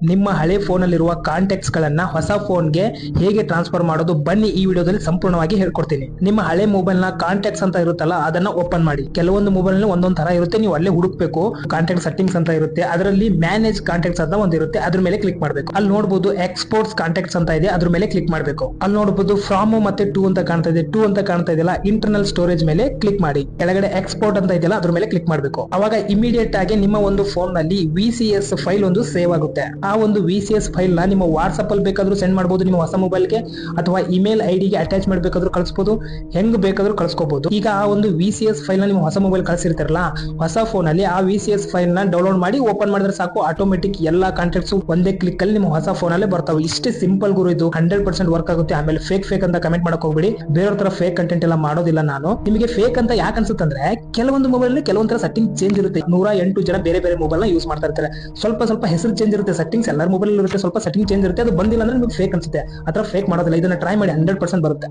ನಿಮ್ಮ ಹಳೆ ಫೋನ್ ಅಲ್ಲಿರುವ ಕಾಂಟ್ಯಾಕ್ಟ್ಸ್ ಗಳನ್ನ ಹೊಸ ಫೋನ್ಗೆ ಹೇಗೆ ಟ್ರಾನ್ಸ್ಫರ್ ಮಾಡೋದು ಬನ್ನಿ ಈ ವಿಡಿಯೋದಲ್ಲಿ ಸಂಪೂರ್ಣವಾಗಿ ಹೇಳ್ಕೊಡ್ತೀನಿ. ನಿಮ್ಮ ಹಳೆ ಮೊಬೈಲ್ ನ ಕಾಂಟ್ಯಾಕ್ಟ್ಸ್ ಅಂತ ಇರುತ್ತಲ್ಲ ಅದನ್ನ ಓಪನ್ ಮಾಡಿ. ಕೆಲವೊಂದು ಮೊಬೈಲ್ ನಲ್ಲಿ ಒಂದೊಂದ್ ತರ ಇರುತ್ತೆ, ನೀವು ಅಲ್ಲೇ ಹುಡುಕ್ಬೇಕು. ಕಾಂಟ್ಯಾಕ್ಟ್ ಸೆಟ್ಟಿಂಗ್ಸ್ ಅಂತ ಇರುತ್ತೆ, ಅದರಲ್ಲಿ ಮ್ಯಾನೇಜ್ ಕಾಂಟ್ಯಾಕ್ಟ್ಸ್ ಅಂತ ಒಂದಿರುತ್ತೆ, ಅದ್ರ ಮೇಲೆ ಕ್ಲಿಕ್ ಮಾಡಬೇಕು. ಅಲ್ಲಿ ನೋಡಬಹುದು ಎಕ್ಸ್ಪೋರ್ಟ್ಸ್ ಕಾಂಟ್ಯಾಕ್ಟ್ಸ್ ಅಂತ ಇದೆ, ಅದ್ರ ಮೇಲೆ ಕ್ಲಿಕ್ ಮಾಡಬೇಕು. ಅಲ್ಲಿ ನೋಡಬಹುದು ಫ್ರಾಮ್ ಮತ್ತೆ ಟು ಅಂತ ಕಾಣ್ತಾ ಇದೆ, ಟು ಅಂತ ಕಾಣ್ತಾ ಇದೆಯಲ್ಲ ಇಂಟರ್ನಲ್ ಸ್ಟೋರೇಜ್ ಮೇಲೆ ಕ್ಲಿಕ್ ಮಾಡಿ. ಕೆಳಗಡೆ ಎಕ್ಸ್ಪೋರ್ಟ್ ಅಂತ ಇದೆಯಲ್ಲ ಅದ್ರ ಮೇಲೆ ಕ್ಲಿಕ್ ಮಾಡಬೇಕು. ಅವಾಗ ಇಮಿಡಿಯೇಟ್ ಆಗಿ ನಿಮ್ಮ ಒಂದು ಫೋನ್ ನಲ್ಲಿ VCS ಫೈಲ್ ಒಂದು ಸೇವ್ ಆಗುತ್ತೆ. ಆ ಒಂದು VCS ಫೈಲ್ ನ ನಿಮ್ಮ ವಾಟ್ಸ್ಆಪ್ ಅಲ್ಲಿ ಬೇಕಾದ್ರೂ ಸೆಂಡ್ ಮಾಡಬಹುದು ನಿಮ್ಮ ಹೊಸ ಮೊಬೈಲ್ ಗೆ, ಅಥವಾ ಇಮೇಲ್ ID ಗೆ ಅಟ್ಯಾಚ್ ಮಾಡಬೇಕಾದ್ರೂ ಕಳಿಸಬಹುದು, ಹೆಂಗ್ ಬೇಕಾದ್ರೂ ಕಳ್ಸ್ಕೋಬಹುದು. ಈಗ ಆ ಒಂದು VCS ಫೈಲ್ ನ ನಿಮ್ಮ ಹೊಸ ಮೊಬೈಲ್ ಕಳಿಸಿರ್ತಾರಲ್ಲ ಹೊಸ ಫೋನ್ ಅಲ್ಲಿ ಆ VCS ಫೈಲ್ ನ ಡೌನ್ಲೋಡ್ ಮಾಡಿ ಓಪನ್ ಮಾಡಿದ್ರೆ ಸಾಕು, ಆಟೋಮೆಟಿಕ್ ಎಲ್ಲಾ ಕಾಂಟ್ಯಾಕ್ಟ್ಸ್ ಒಂದೇ ಕ್ಲಿಕ್ ಅಲ್ಲಿ ನಿಮ್ಮ ಹೊಸ ಫೋನ್ ಅಲ್ಲೇ ಬರ್ತಾವೆ. ಇಷ್ಟೇ ಸಿಂಪಲ್ ಗುರು, ಇದು 100% ವರ್ಕ್ ಆಗುತ್ತೆ. ಆಮೇಲೆ ಫೇಕ್ ಅಂತ ಕಮೆಂಟ್ ಮಾಡಕ್ ಹೋಗ್ಬಿಡಿ, ಬೇರೆಯವ್ರ ತರ ಫೇಕ್ ಕಂಟೆಂಟ್ ಎಲ್ಲ ಮಾಡೋದಿಲ್ಲ ನಾನು. ನಿಮಗೆ ಫೇಕ್ ಅಂತ ಯಾಕೆ ಅನ್ಸುತ್ತೆ ಅಂದ್ರೆ ಕೆಲವೊಂದು ಮೊಬೈಲ್ ಅಲ್ಲಿ ಕೆಲವೊಂದ್ ತರ ಸೆಟ್ಟಿಂಗ್ ಚೇಂಜ್ ಇರುತ್ತೆ. 108 ಜನ ಬೇರೆ ಬೇರೆ ಮೊಬೈಲ್ ನ ಯೂಸ್ ಮಾಡ್ತಾ ಇರ್ತಾರೆ. ಸ್ವಲ್ಪ ಹೆಸರು ಚೇಂಜ್ ಇರುತ್ತೆ, ಸೆಟ್ಟಿಂಗ್ಸ್ ಎಲ್ಲರ ಮೊಬೈಲ್ ಇರುತ್ತೆ, ಸ್ವಲ್ಪ ಸೆಟ್ಟಿಂಗ್ ಚೇಂಜ್ ಇರುತ್ತೆ. ಅದು ಬಂದಿಲ್ಲ ಅಂದ್ರೆ ನಿಮಗೆ ಫೇಕ್ ಅನ್ಸುತ್ತೆ. ಆತರ ಫೇಕ್ ಮಾಡೋದಿಲ್ಲ, ಇದನ್ನ ಟ್ರೈ ಮಾಡಿ 100% ಬರುತ್ತೆ.